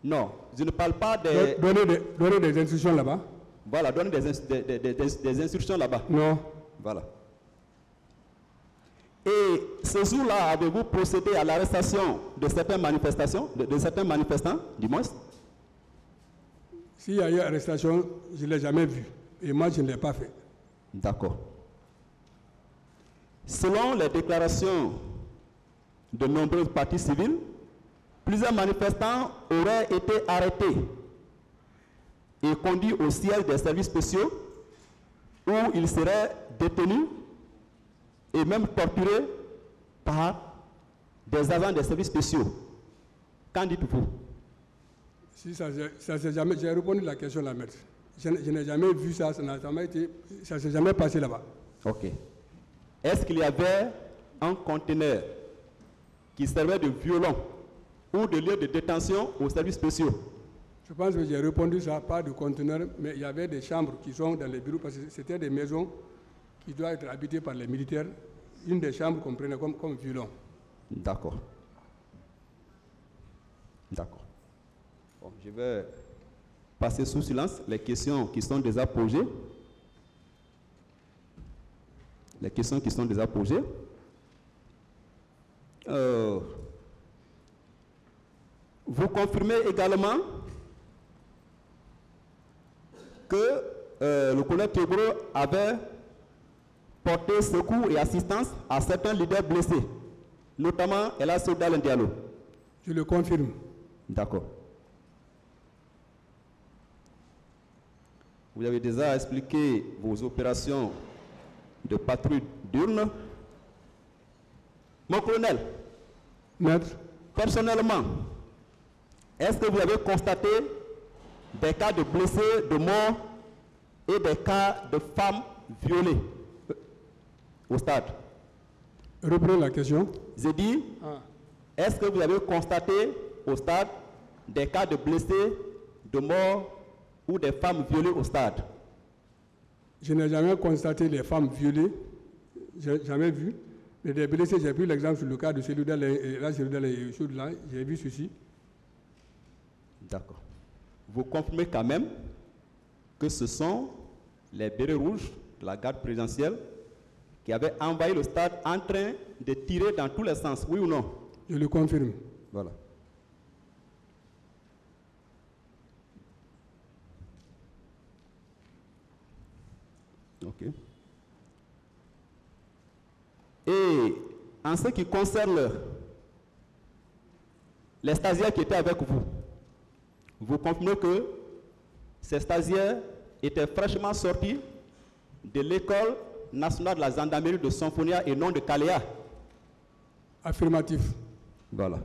Non, je ne parle pas des... Donner des instructions là-bas? Voilà, donner des instructions là-bas. Non. Voilà. Et ce jour-là, avez-vous procédé à l'arrestation de certaines manifestations, de certains manifestants, du moins? S'il y a eu arrestation, je ne l'ai jamais vu. Et moi, je ne l'ai pas fait. D'accord. Selon les déclarations de nombreuses parties civiles, plusieurs manifestants auraient été arrêtés et conduits au siège des services spéciaux où ils seraient détenus et même torturés par des agents des services spéciaux. Qu'en dites-vous? Si ça s'est jamais, j'ai répondu à la question là, maître. Je n'ai jamais vu ça, ça ne s'est jamais passé là-bas. Ok. Est-ce qu'il y avait un conteneur qui servait de violon ou de lieu de détention aux services spéciaux? Je pense que j'ai répondu ça, pas de conteneur, mais il y avait des chambres qui sont dans les bureaux, parce que c'était des maisons qui doivent être habitées par les militaires. Une des chambres qu'on prenait comme violon. D'accord. D'accord. Bon, je vais passer sous silence les questions qui sont déjà posées. Les questions qui sont déjà posées. Vous confirmez également que le colonel Kébro avait porté secours et assistance à certains leaders blessés, notamment Ella Soudal Diallo. Je le confirme. D'accord. Vous avez déjà expliqué vos opérations de patrouille diurne. Mon colonel, maître, personnellement, est-ce que vous avez constaté des cas de blessés, de morts et des cas de femmes violées au stade? Reprenez la question. J'ai dit, est-ce que vous avez constaté au stade des cas de blessés, de morts ou des femmes violées au stade? Je n'ai jamais constaté les femmes violées, j'ai jamais vu. Mais des blessés, j'ai pris l'exemple sur le cas de celui-là, et Choudla, j'ai vu ceci. D'accord. Vous confirmez quand même que ce sont les bérets rouges de la garde présidentielle qui avaient envahi le stade en train de tirer dans tous les sens, oui ou non? Je le confirme. Voilà. Ok. Et en ce qui concerne les stagiaires qui étaient avec vous, vous confirmez que ces stagiaires étaient fraîchement sortis de l'école nationale de la gendarmerie de Symphonia et non de Caléa? Affirmatif. Voilà.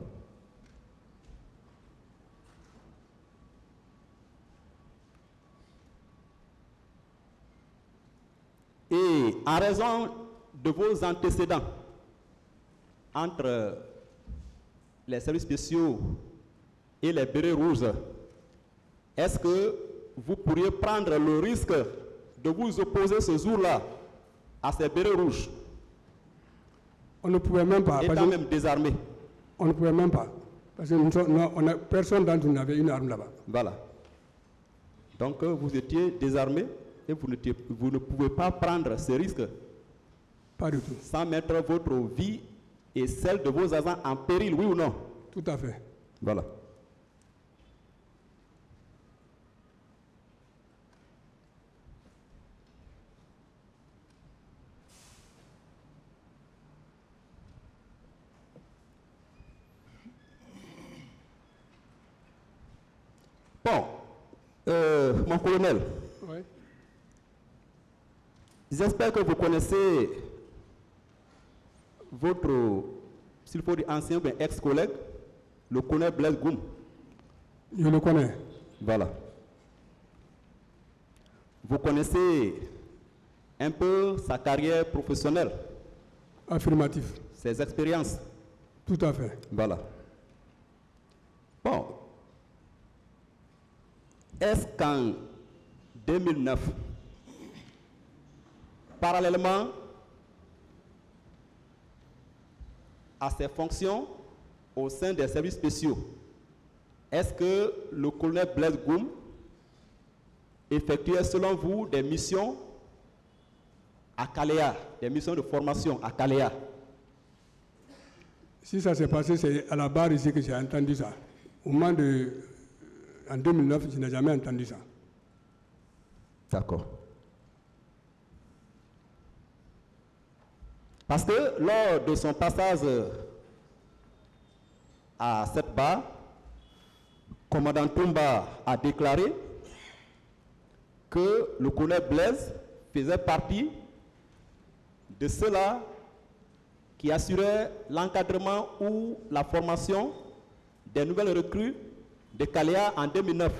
Et en raison de vos antécédents entre les services spéciaux et les bérets rouges, est-ce que vous pourriez prendre le risque de vous opposer ce jour-là à ces bérets rouges? On ne pouvait même pas. Étant même désarmé. On ne pouvait même pas. Parce que personne d'entre nous n'avait une arme là-bas. Voilà. Donc vous étiez désarmé et vous ne pouvez pas prendre ce risque. Pas du tout. Sans mettre votre vie et celle de vos agents en péril, oui ou non? Tout à fait. Voilà. Bon, mon colonel, oui. J'espère que vous connaissez votre, s'il faut dire ancien ou ex-collègue, le colonel Blaise Goum. Je le connais. Voilà. Vous connaissez un peu sa carrière professionnelle? Affirmatif. Ses expériences? Tout à fait. Voilà. Bon. Est-ce qu'en 2009, parallèlement à ses fonctions au sein des services spéciaux, est-ce que le colonel Blaise Goum effectuait selon vous des missions à Kalea, des missions de formation à Kalea? Si ça s'est passé, c'est à la barre ici que j'ai entendu ça. Au moment de... En 2009, je n'ai jamais entendu ça. D'accord. Parce que lors de son passage à cette barre, commandant Toumba a déclaré que le colonel Blaise faisait partie de ceux-là qui assuraient l'encadrement ou la formation des nouvelles recrues de Kalea en 2009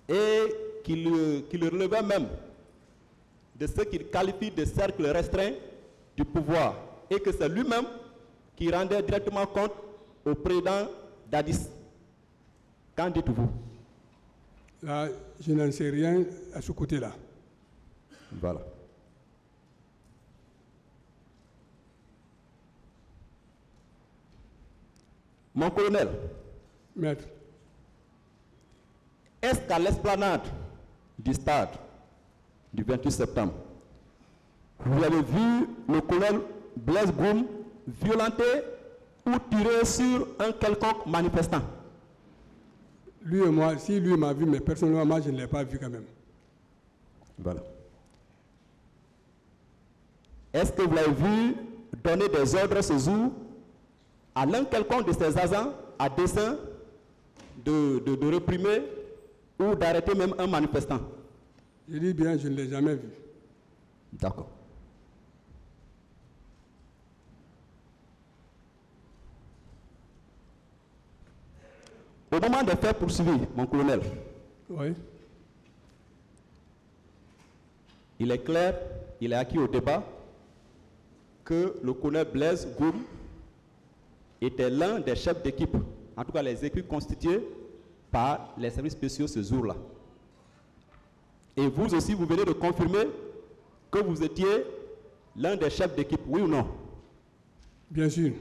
et qu'il le relevait même de ce qu'il qualifie de cercle restreint du pouvoir et que c'est lui-même qui rendait directement compte au président d'Addis. Qu'en dites-vous? Là, je n'en sais rien à ce côté-là. Voilà. Mon colonel, Maître, est-ce qu'à l'esplanade du stade du 28 septembre, vous avez vu le colonel Blaise Goum violenter ou tirer sur un quelconque manifestant? lui et moi, si lui m'a vu, mais personnellement, moi, je ne l'ai pas vu quand même. Voilà. Est-ce que vous l'avez vu donner des ordres ce jour à l'un quelconque de ses agents à dessein de réprimer ou d'arrêter même un manifestant? Je dis bien, je ne l'ai jamais vu. D'accord. Au moment des faits poursuivis, mon colonel, Oui. il est clair, il est acquis au débat que le colonel Blaise Goum était l'un des chefs d'équipe, en tout cas les équipes constituées par les services spéciaux ce jour-là. Et vous aussi, vous venez de confirmer que vous étiez l'un des chefs d'équipe, oui ou non? Bien sûr.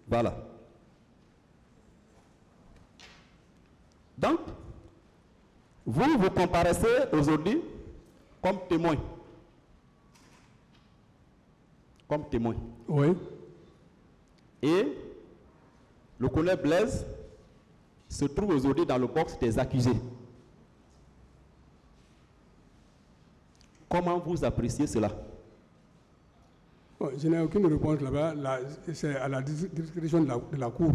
Voilà. Donc, vous comparaissez aujourd'hui comme témoin. Comme témoin. Oui. Et le colonel Blaise se trouve aujourd'hui dans le box des accusés. Comment vous appréciez cela? Bon, je n'ai aucune réponse là-bas. C'est à la discrétion de la Cour.